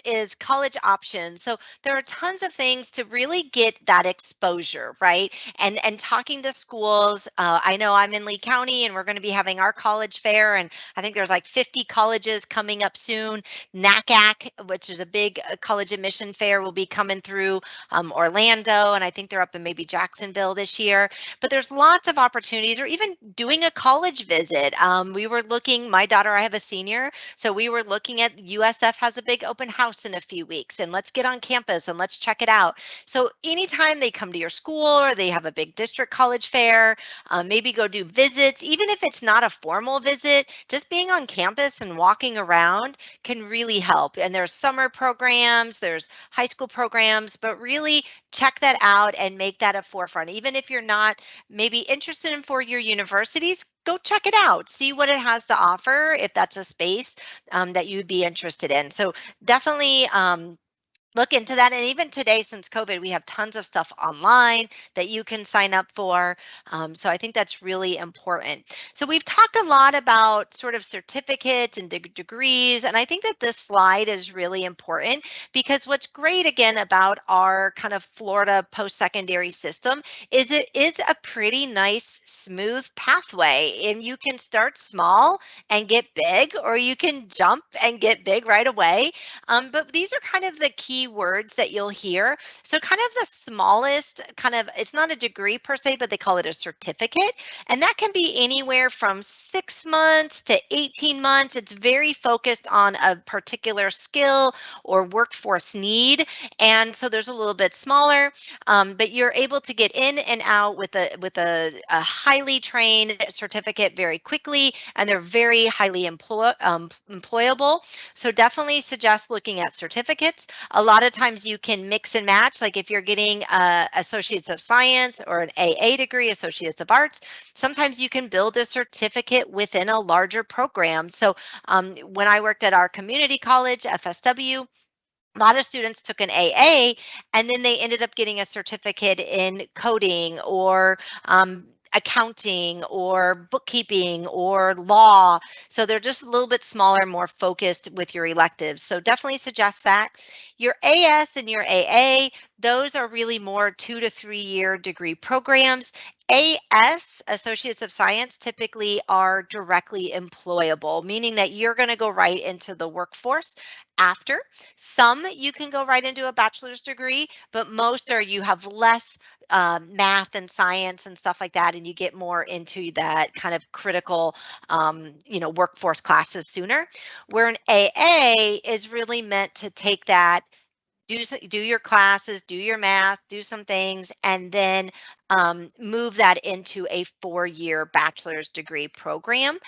is college options. So there are tons of things to really get that exposure, right? And talking to schools. I know I'm in Lee County, and we're going to be having our college fair, and I think there's like 50 colleges coming up soon. NACAC, which is a big college admission fair, will be coming through Orlando, and I think they're up in maybe Jacksonville this year. But there's lots of opportunities, or even doing a college visit. We were looking, my daughter I have a senior, so we were looking at USF has a big open house in a few weeks, and let's get on campus and let's check it out. So anytime they come to your school or they have a big district college fair, maybe go do visits, even if it's not a formal visit, just being on campus and walking around can really help. And there's summer programs, there's high school programs, but really check that out and make that a forefront. Even if you're not maybe interested in four-year universities, go check it out, see what it has to offer if that's a space that you'd be interested in. So definitely look into that. And even today, since COVID, we have tons of stuff online that you can sign up for. So I think that's really important. So we've talked a lot about sort of certificates and degrees. And I think that this slide is really important because what's great, again, about our kind of Florida post-secondary system is it is a pretty nice, smooth pathway. And you can start small and get big, or you can jump and get big right away. But these are kind of the key words that you'll hear. So kind of the smallest kind of, it's not a degree per se, but they call it a certificate. And that can be anywhere from 6 months to 18 months. It's very focused on a particular skill or workforce need. And so there's a little bit smaller, but you're able to get in and out with a highly trained certificate very quickly, and they're very highly employable. So definitely suggest looking at certificates. A lot of times you can mix and match, like if you're getting Associates of Science or an AA degree, Associates of Arts, sometimes you can build a certificate within a larger program. So when I worked at our community college, FSW, a lot of students took an AA and then they ended up getting a certificate in coding or accounting or bookkeeping or law. So they're just a little bit smaller, more focused with your electives. So definitely suggest that. Your AS and your AA, those are really more 2 to 3 year degree programs. AS, Associates of Science, typically are directly employable, meaning that you're going to go right into the workforce after. Some you can go right into a bachelor's degree, but most are you have less math and science and stuff like that, and you get more into that kind of critical, workforce classes sooner. Where an AA is really meant to take that, do your classes, do your math, do some things, and then move that into a 4-year bachelor's degree program.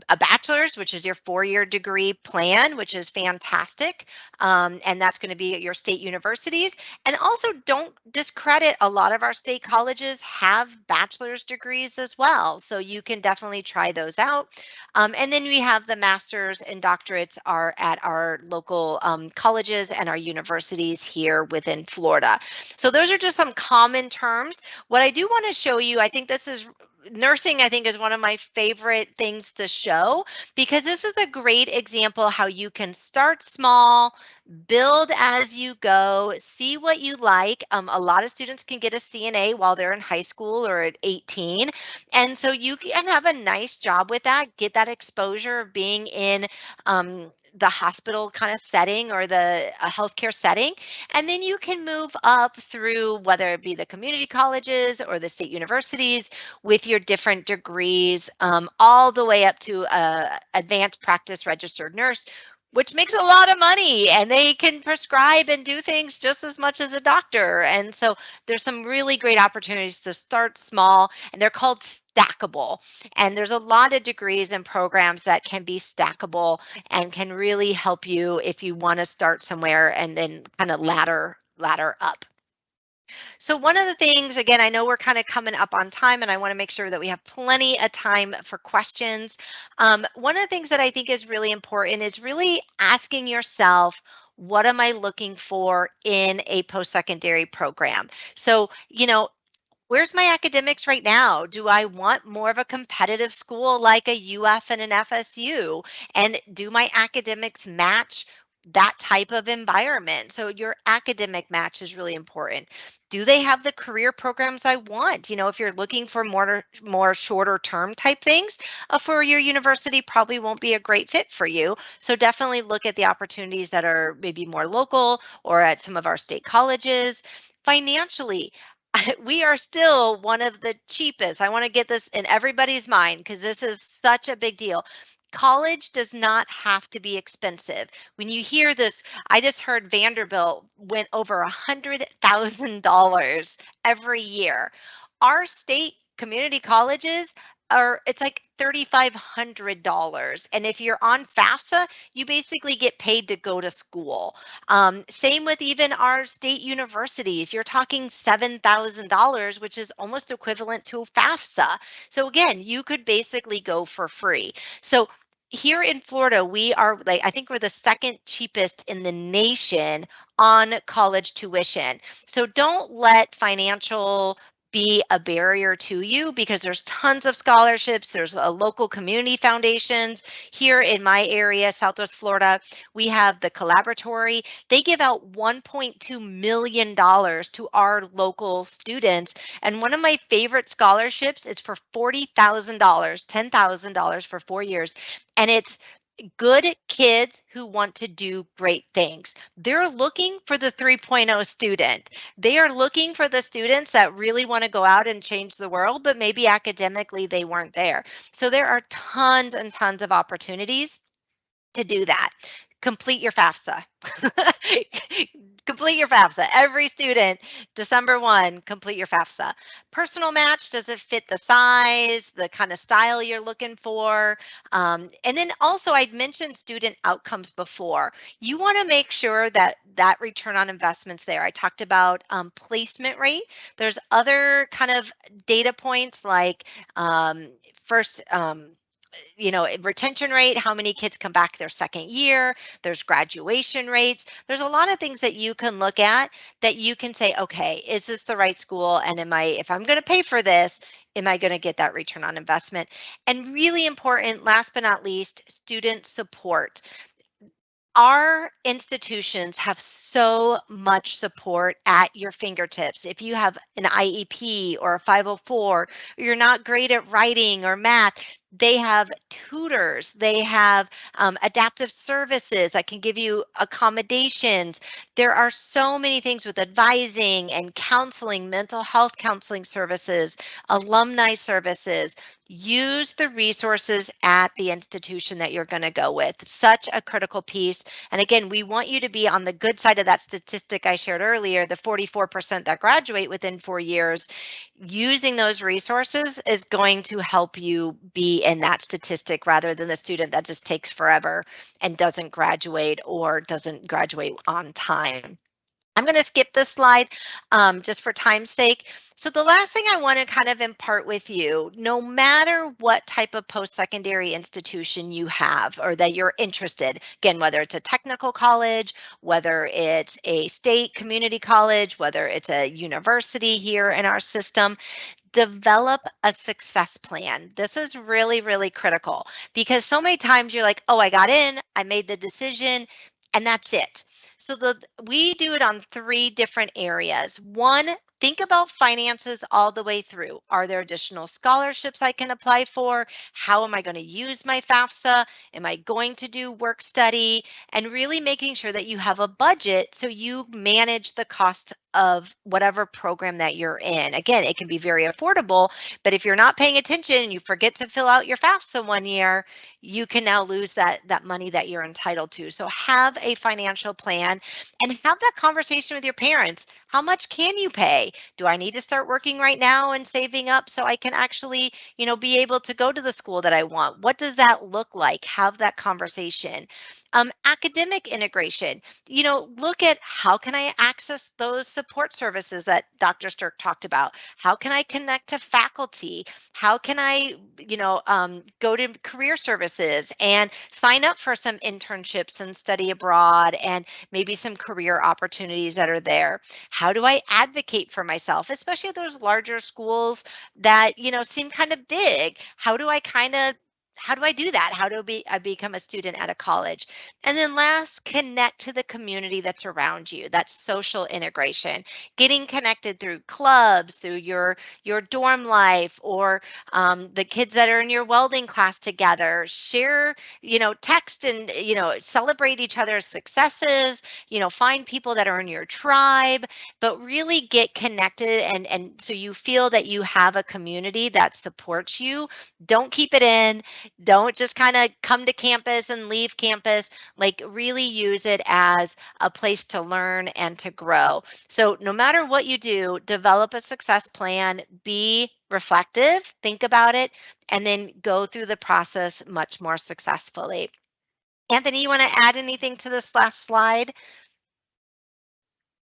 A bachelor's, which is your 4-year degree plan, which is fantastic. And that's going to be at your state universities. And also don't discredit, a lot of our state colleges have bachelor's degrees as well. So you can definitely try those out. And then we have the master's and doctorates are at our local colleges and our universities here within Florida. So those are just some common terms. What I do want to show you, I think this is nursing, I think, is one of my favorite things to show because this is a great example how you can start small, build as you go, see what you like. A lot of students can get a CNA while they're in high school or at 18. And so you can have a nice job with that, get that exposure of being in the hospital kind of setting or the healthcare setting. And then you can move up through whether it be the community colleges or the state universities with your different degrees, all the way up to advanced practice registered nurse, which makes a lot of money, and they can prescribe and do things just as much as a doctor. And so there's some really great opportunities to start small, and they're called stackable. And there's a lot of degrees and programs that can be stackable and can really help you if you want to start somewhere and then kind of ladder up. So one of the things, again, I know we're kind of coming up on time and I want to make sure that we have plenty of time for questions. One of the things that I think is really important is really asking yourself, what am I looking for in a post-secondary program? So, where's my academics right now? Do I want more of a competitive school like a UF and an FSU? And do my academics match that type of environment? So your academic match is really important. Do they have the career programs I want? If you're looking for more shorter term type things, a four-year university probably won't be a great fit for you. So definitely look at the opportunities that are maybe more local or at some of our state colleges. Financially, we are still one of the cheapest. I want to get this in everybody's mind because this is such a big deal. college does not have to be expensive. When you hear this, I just heard Vanderbilt went over $100,000 every year. Our state community colleges are, it's like $3,500. And if you're on FAFSA, you basically get paid to go to school. Same with even our state universities. You're talking $7,000, which is almost equivalent to FAFSA. So again, you could basically go for free. So here in Florida, we are like, I think we're the second cheapest in the nation on college tuition. So don't let financial be a barrier to you, because there's tons of scholarships. There's a local community foundations here in my area, Southwest Florida. We have the Collaboratory. They give out $1.2 million to our local students. And one of my favorite scholarships is for $40,000, $10,000 for 4 years. And it's good kids who want to do great things. They're looking for the 3.0 student. They are looking for the students that really want to go out and change the world, but maybe academically they weren't there. So there are tons and tons of opportunities to do that. Complete your FAFSA. Complete your FAFSA. Every student, December 1, complete your FAFSA. Personal match, does it fit the size, the kind of style you're looking for? And then also, I'd mentioned student outcomes before. You want to make sure that that return on investment's there. I talked about placement rate. There's other kind of data points like first, retention rate, how many kids come back their second year. There's graduation rates. There's a lot of things that you can look at that you can say, okay, is this the right school? And if I'm going to pay for this, am I going to get that return on investment? And really important, last but not least, student support. Our institutions have so much support at your fingertips. If you have an IEP or a 504, or you're not great at writing or math, they have tutors. They have adaptive services that can give you accommodations. There are so many things with advising and counseling, mental health counseling services, alumni services. Use the resources at the institution that you're going to go with. Such a critical piece. And again, we want you to be on the good side of that statistic I shared earlier, the 44% that graduate within 4 years. Using those resources is going to help you be in that statistic rather than the student that just takes forever and doesn't graduate or doesn't graduate on time. I'm going to skip this slide just for time's sake. So the last thing I want to kind of impart with you, no matter what type of post-secondary institution you have or that you're interested, again, whether it's a technical college, whether it's a state community college, whether it's a university here in our system, develop a success plan. This is really, really critical because so many times you're like, oh, I got in, I made the decision, and that's it. So we do it on 3 different areas. One, think about finances all the way through. Are there additional scholarships I can apply for? How am I going to use my FAFSA? Am I going to do work study? And really making sure that you have a budget so you manage the cost of whatever program that you're in. Again, it can be very affordable, but if you're not paying attention and you forget to fill out your FAFSA one year, you can now lose that money that you're entitled to. So have a financial plan and have that conversation with your parents. How much can you pay? Do I need to start working right now and saving up so I can actually, be able to go to the school that I want? What does that look like? Have that conversation. Academic integration, look at how can I access those support services that Dr. Stirk talked about? How can I connect to faculty? How can I, go to career services and sign up for some internships and study abroad and maybe some career opportunities that are there? How do I advocate for myself, especially those larger schools that, seem kind of big? How do I do that? How do I become a student at a college? And then last, connect to the community that's around you. That's social integration, getting connected through clubs, through your dorm life, or the kids that are in your welding class together. Share, text and, celebrate each other's successes, find people that are in your tribe, but really get connected and so you feel that you have a community that supports you. Don't keep it in. Don't just kind of come to campus and leave campus. Like, really use it as a place to learn and to grow. So, no matter what you do, develop a success plan, be reflective, think about it, and then go through the process much more successfully. Anthony, you want to add anything to this last slide?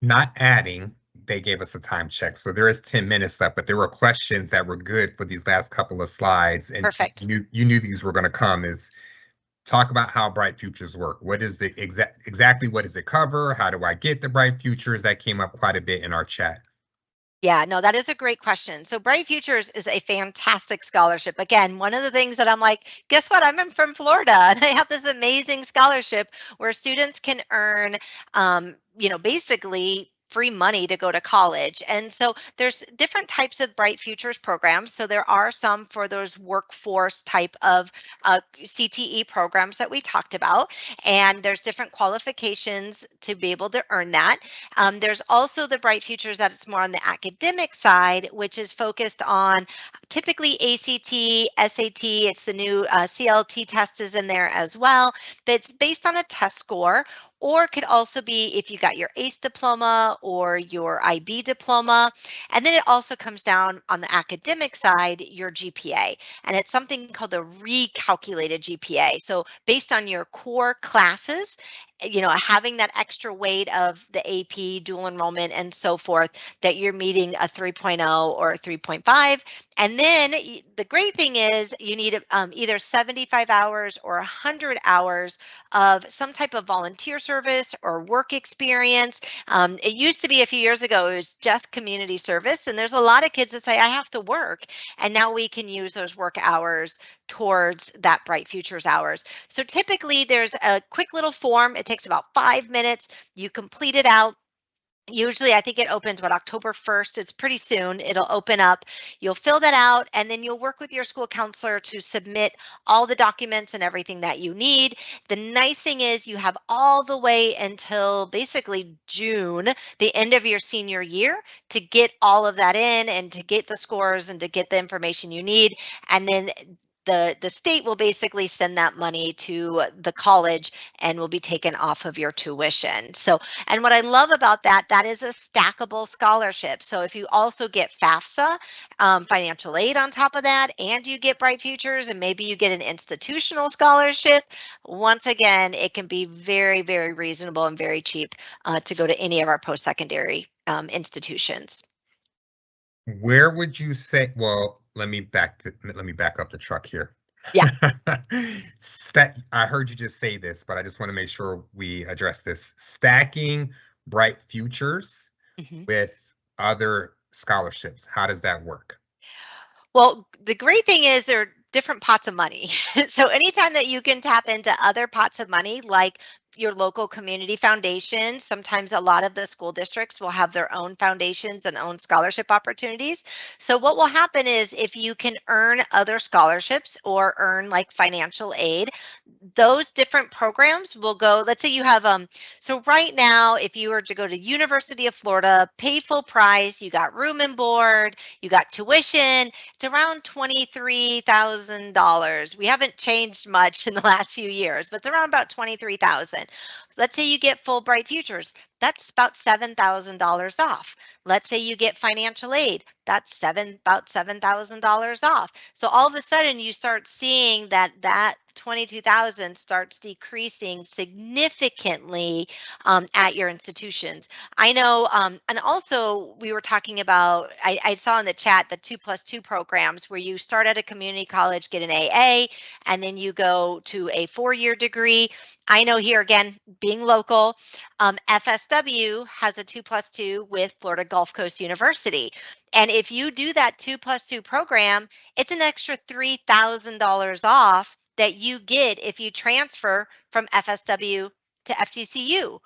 Not adding, they gave us a time check. So there is 10 minutes left, but there were questions that were good for these last couple of slides. And Perfect. you knew these were going to come is talk about how Bright Futures work. What is the exactly what does it cover? How do I get the Bright Futures? That came up quite a bit in our chat. Yeah, no, that is a great question. So Bright Futures is a fantastic scholarship. Again, one of the things that I'm like, guess what? I'm from Florida and I have this amazing scholarship where students can earn, basically free money to go to college. And so there's different types of Bright Futures programs. So there are some for those workforce type of CTE programs that we talked about. And there's different qualifications to be able to earn that. There's also the Bright Futures that it's more on the academic side, which is focused on typically ACT, SAT. It's the new CLT test is in there as well. But it's based on a test score, or it could also be if you got your ACE diploma or your IB diploma. And then it also comes down on the academic side, your GPA. And it's something called the recalculated GPA. So based on your core classes, having that extra weight of the AP, dual enrollment, and so forth, that you're meeting a 3.0 or a 3.5. And then the great thing is you need either 75 hours or 100 hours of some type of volunteer service or work experience. It used to be a few years ago, it was just community service. And there's a lot of kids that say, I have to work. And now we can use those work hours towards that Bright Futures hours. So typically there's a quick little form. It takes about 5 minutes. You complete it out. Usually, I think it opens October 1st. It's pretty soon. It'll open up. You'll fill that out, and then you'll work with your school counselor to submit all the documents and everything that you need. The nice thing is you have all the way until basically June, the end of your senior year, to get all of that in and to get the scores and to get the information you need. And then the state will basically send that money to the college and will be taken off of your tuition. So, and what I love about that, that is a stackable scholarship. So if you also get FAFSA, financial aid on top of that, and you get Bright Futures, and maybe you get an institutional scholarship, once again, it can be very, very reasonable and very cheap to go to any of our post-secondary institutions. Where would you say, well, let me back up the truck here. Yeah. I heard you just say this, but I just want to make sure we address this. Stacking Bright Futures Mhm. with other scholarships. How does that work? Well, the great thing is there are different pots of money. So anytime that you can tap into other pots of money, like your local community foundation, sometimes a lot of the school districts will have their own foundations and own scholarship opportunities. So what will happen is if you can earn other scholarships or earn like financial aid, those different programs will go, let's say you have so right now if you were to go to University of Florida, pay full price, you got room and board, you got tuition, it's around $23,000. We haven't changed much in the last few years, but it's around about 23,000. Let's say you get full Bright Futures, that's about $7,000 off. Let's say you get financial aid, that's about $7,000 off. So all of a sudden you start seeing that 22,000 starts decreasing significantly at your institutions. I know, and also we were talking about, I saw in the chat the 2+2 programs where you start at a community college, get an AA, and then you go to a 4-year degree. I know here again, being local, FSW has a 2+2 with Florida Gulf Coast University. And if you do that 2+2 program, it's an extra $3,000 off that you get if you transfer from FSW to FGCU.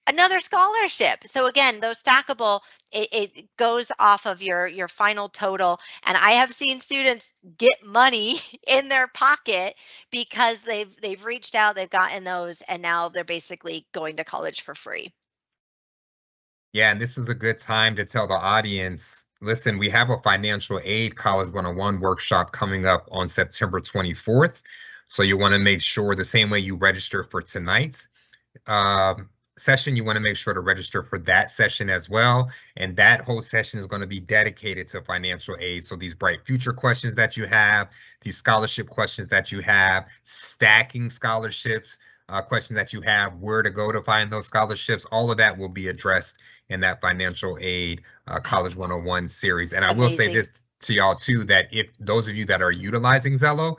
Another scholarship. So again, those stackable, it goes off of your final total. And I have seen students get money in their pocket because they've reached out, they've gotten those, and now they're basically going to college for free. Yeah, and this is a good time to tell the audience Listen, we have a financial aid College 101 workshop coming up on September 24th. So you want to make sure the same way you register for tonight's session, you want to make sure to register for that session as well. And that whole session is going to be dedicated to financial aid. So these bright future questions that you have, these scholarship questions that you have, stacking scholarships, questions that you have, where to go to find those scholarships, all of that will be addressed in that financial aid College 101 series. And I will say Amazing. this to y'all too, that if those of you that are utilizing Zello,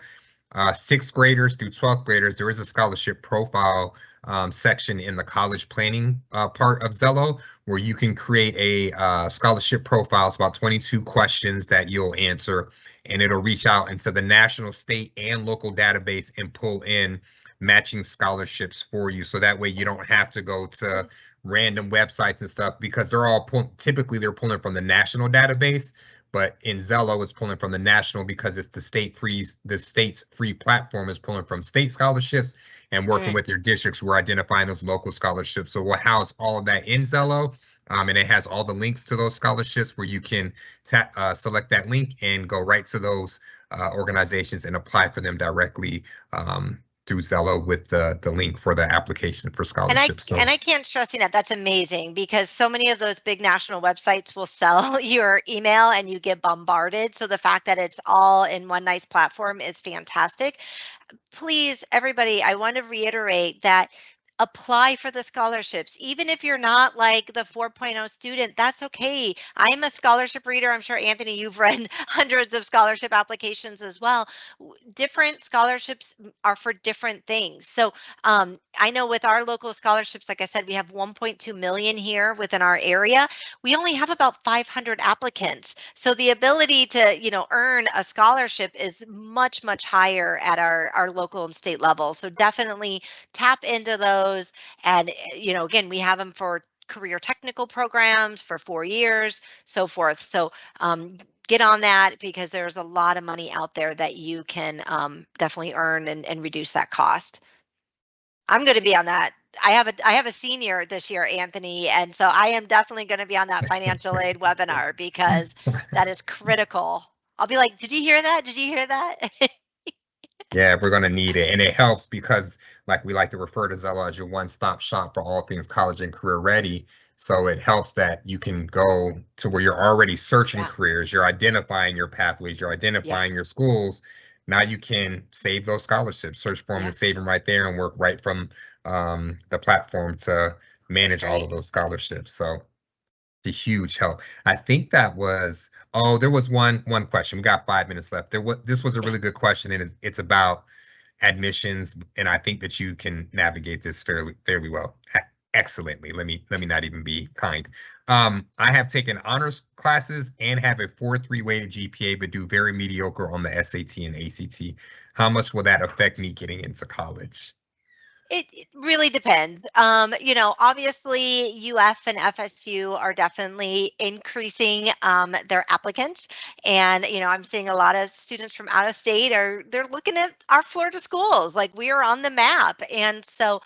sixth graders through 12th graders, there is a scholarship profile section in the college planning part of Zello where you can create a scholarship profile. It's about 22 questions that you'll answer, and it'll reach out into the national, state, and local database and pull in matching scholarships for you. So that way you don't have to go to random websites and stuff because they're all typically they're pulling from the national database. But in Zello, it's pulling from the national because it's the state's free platform is pulling from state scholarships and working with your districts. We're identifying those local scholarships. So we'll house all of that in Zello. And it has all the links to those scholarships where you can select that link and go right to those organizations and apply for them directly through Zello with the link for the application for And I scholarships. So and I can't stress enough, that's amazing because so many of those big national websites will sell your email and you get bombarded. So the fact that it's all in one nice platform is fantastic. Please, everybody, I want to reiterate that apply for the scholarships. Even if you're not like the 4.0 student, that's okay. I'm a scholarship reader. I'm sure, Anthony, you've read hundreds of scholarship applications as well. Different scholarships are for different things. So I know with our local scholarships, like I said, we have 1.2 million here within our area. We only have about 500 applicants. So the ability to, earn a scholarship is much, much higher at our local and state level. So definitely tap into those. And, again, we have them for career technical programs for 4 years, so forth. So get on that because there's a lot of money out there that you can definitely earn and reduce that cost. I'm going to be on that. I have a senior this year, Anthony, and so I am definitely going to be on that financial aid webinar because that is critical. I'll be like, "Did you hear that? Did you hear that?" yeah, we're going to need it. And it helps because, like, we like to refer to Zello as your one-stop shop for all things college and career ready. So it helps that you can go to where you're already searching Yeah. careers, you're identifying your pathways, you're identifying your schools. Now you can save those scholarships, search for them and save them right there and work right from the platform to manage all of those scholarships. So a huge help. I think that was, oh, there was one question. We got 5 minutes left. This was a really good question, and it's about admissions, and I think that you can navigate this fairly well. Excellently. Let me not even be kind. I have taken honors classes and have a 4.3 weighted GPA, but do very mediocre on the SAT and ACT. How much will that affect me getting into college? It really depends. Obviously UF and FSU are definitely increasing their applicants. And, I'm seeing a lot of students from out of state they're looking at our Florida schools, like we are on the map. And so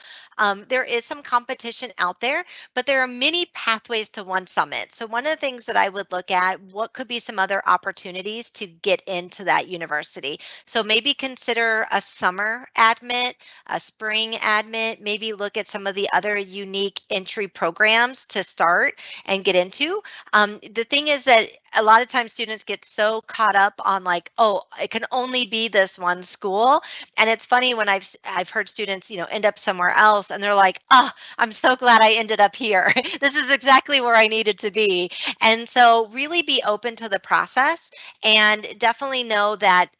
there is some competition out there, but there are many pathways to one summit. So one of the things that I would look at, what could be some other opportunities to get into that university? So maybe consider a summer admit, a spring admit, maybe look at some of the other unique entry programs to start and get into. The thing is that a lot of times students get so caught up on like, oh, it can only be this one school. And it's funny when I've heard students, end up somewhere else and they're like, oh, I'm so glad I ended up here. This is exactly where I needed to be. And so really be open to the process and definitely know that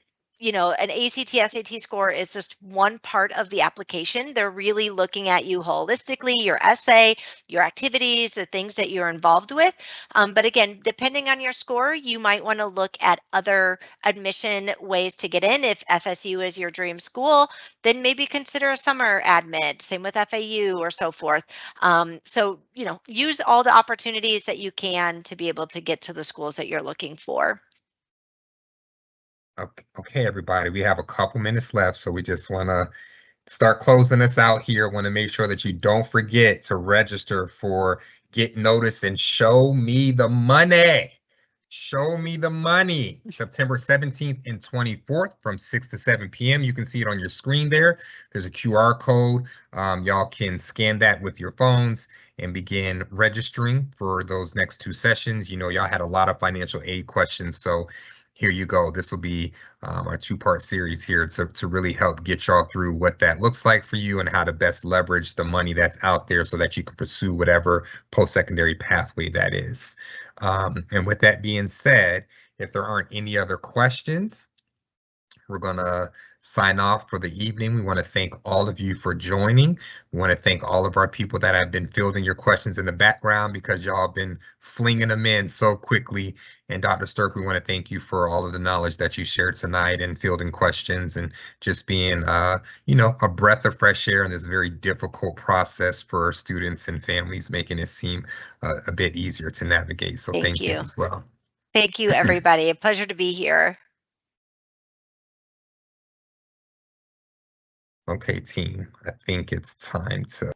an ACT, SAT score is just one part of the application. They're really looking at you holistically, your essay, your activities, the things that you're involved with. But again, depending on your score, you might want to look at other admission ways to get in. If FSU is your dream school, then maybe consider a summer admit, same with FAU or so forth. So, use all the opportunities that you can to be able to get to the schools that you're looking for. Okay, everybody, we have a couple minutes left, so we just want to start closing this out here. Want to make sure that you don't forget to register for Get Noticed and Show Me the Money. Show Me the Money, September 17th and 24th from 6 to 7 p.m. You can see it on your screen there. There's a QR code. Y'all can scan that with your phones and begin registering for those next 2 sessions. You know, y'all had a lot of financial aid questions, so here you go. This will be our 2-part series here to really help get y'all through what that looks like for you and how to best leverage the money that's out there so that you can pursue whatever post-secondary pathway that is. And with that being said, if there aren't any other questions, we're going to sign off for the evening. We want to thank all of you for joining. We want to thank all of our people that have been fielding your questions in the background because y'all have been flinging them in so quickly. And Dr. Stirk, we want to thank you for all of the knowledge that you shared tonight and fielding questions and just being, you know, a breath of fresh air in this very difficult process for students and families, making it seem a bit easier to navigate. So thank you as well. Thank you, everybody. A pleasure to be here. Okay, team, I think it's time to